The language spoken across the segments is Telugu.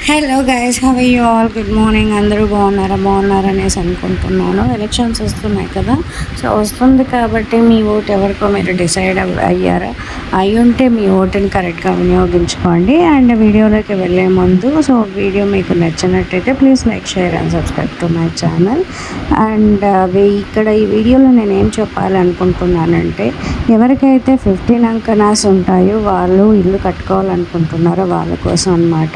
Hello guys, have you all? Good morning. అందరూ బాగున్నారనేసి అనుకుంటున్నాను. ఎలక్షన్స్ వస్తున్నాయి కదా, సో వస్తుంది కాబట్టి మీ ఓటు ఎవరికో మీరు డిసైడ్ అయ్యారా? అయి ఉంటే మీ ఓటుని కరెక్ట్గా వినియోగించుకోండి. అండ్ వీడియోలోకి వెళ్ళే ముందు, సో వీడియో మీకు నచ్చినట్టయితే please like, share and subscribe to my channel. And ఇక్కడ ఈ వీడియోలో నేను ఏం చెప్పాలనుకుంటున్నానంటే, ఎవరికైతే 15 అంకణాస్ ఉంటాయో వాళ్ళు ఇల్లు కట్టుకోవాలనుకుంటున్నారో వాళ్ళ కోసం అనమాట.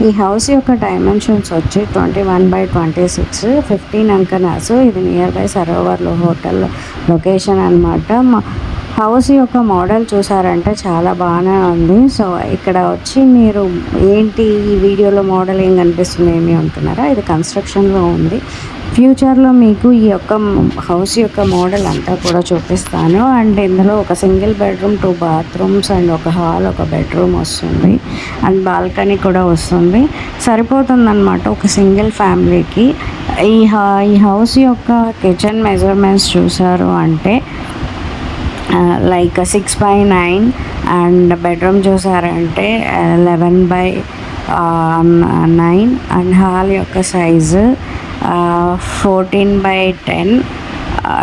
ఈ హౌస్ యొక్క డైమెన్షన్స్ వచ్చి 21/26, 15 అంకణాస్. ఇది near by Sarovar hotel location అనమాట. హౌస్ యొక్క మోడల్ చూసారంటే చాలా బాగానే ఉంది. సో ఇక్కడ వచ్చి మీరు ఏంటి ఈ వీడియోలో మోడల్ ఏం కనిపిస్తుంది ఏమి అంటున్నారా? ఇది కన్స్ట్రక్షన్లో ఉంది. ఫ్యూచర్లో మీకు ఈ యొక్క హౌస్ యొక్క మోడల్ అంతా కూడా చూపిస్తాను. అండ్ ఇందులో ఒక సింగిల్ బెడ్రూమ్, 2 బాత్రూమ్స్ అండ్ ఒక హాల్, ఒక బెడ్రూమ్ వస్తుంది. అండ్ బాల్కనీ కూడా వస్తుంది. సరిపోతుందన్నమాట ఒక సింగిల్ ఫ్యామిలీకి. ఈ హౌస్ యొక్క కిచెన్ మెజర్మెంట్స్ చూసారు అంటే లైక్ 6/9 అండ్ బెడ్రూమ్ చూసారంటే 11/9 అండ్ హాల్ యొక్క సైజు 14/10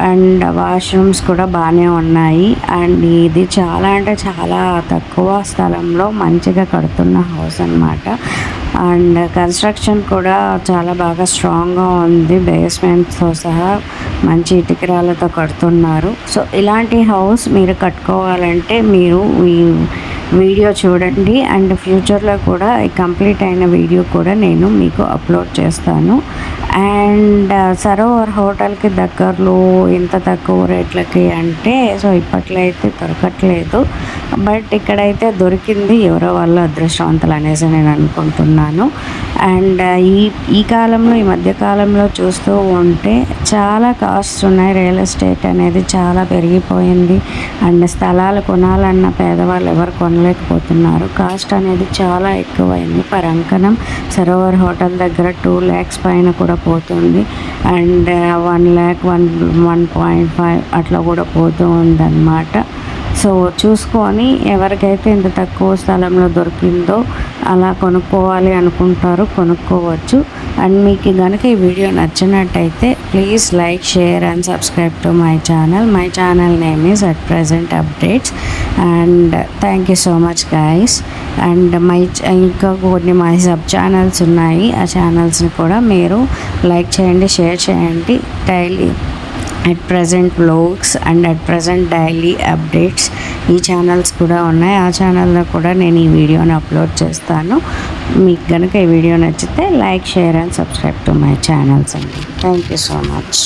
అండ్ వాష్రూమ్స్ కూడా బాగానే ఉన్నాయి. అండ్ ఇది చాలా అంటే చాలా తక్కువ స్థలంలో మంచిగా కడుతున్న హౌస్ అన్నమాట. అండ్ కన్స్ట్రక్షన్ కూడా చాలా బాగా స్ట్రాంగ్గా ఉంది. బేస్మెంట్తో సహా మంచి ఇటుకరాలతో కడుతున్నారు. సో ఇలాంటి హౌస్ మీరు కట్టుకోవాలంటే మీరు ఈ వీడియో చూడండి. అండ్ ఫ్యూచర్లో కూడా ఈ కంప్లీట్ అయిన వీడియో కూడా నేను మీకు అప్లోడ్ చేస్తాను. అండ్ సరోవర్ హోటల్కి దగ్గరలో ఇంత తక్కువ రేట్లకి అంటే సో ఇప్పట్లో అయితే దొరకట్లేదు. బట్ ఇక్కడైతే దొరికింది. ఎవరో వాళ్ళు అదృష్టవంతులు అనేసి నేను అనుకుంటున్నాను. అండ్ ఈ కాలంలో, ఈ మధ్యకాలంలో చూస్తూ ఉంటే చాలా కాస్ట్ ఉన్నాయి. రియల్ ఎస్టేట్ అనేది చాలా పెరిగిపోయింది. అండ్ స్థలాలు కొనాలన్న పేదవాళ్ళు ఎవరు కొనలేకపోతున్నారు. కాస్ట్ అనేది చాలా ఎక్కువైంది. పర్ అంకణం సరోవర్ హోటల్ దగ్గర 2 lakhs పైన కూడా పోతుంది. అండ్ 1 lakh, 1.5 అట్లా కూడా పోతూ ఉందన్నమాట. సో చూసుకొని ఎవరికైతే ఇంత తక్కువ స్థలంలో దొరికిందో అలా కొనుక్కోవాలి అనుకుంటారు, కొనుక్కోవచ్చు. అండ్ మీకు కనుక ఈ వీడియో నచ్చినట్టయితే please like, share and subscribe to my channel. My channel name is at present updates. And thank you so much guys. And ఇంకా కొన్ని మై సబ్ ఛానల్స్ ఉన్నాయి. ఆ ఛానల్స్ని కూడా మీరు లైక్ చేయండి, షేర్ చేయండి. Daily at present vlogs and at present daily updates ఈ ఛానల్స్ కూడా ఉన్నాయి. ఆ ఛానల్లో కూడా నేను ఈ వీడియోని అప్లోడ్ చేస్తాను. మీకు కనుక ఈ వీడియో నచ్చితే like, share and subscribe to my channels అండి. Thank you so much.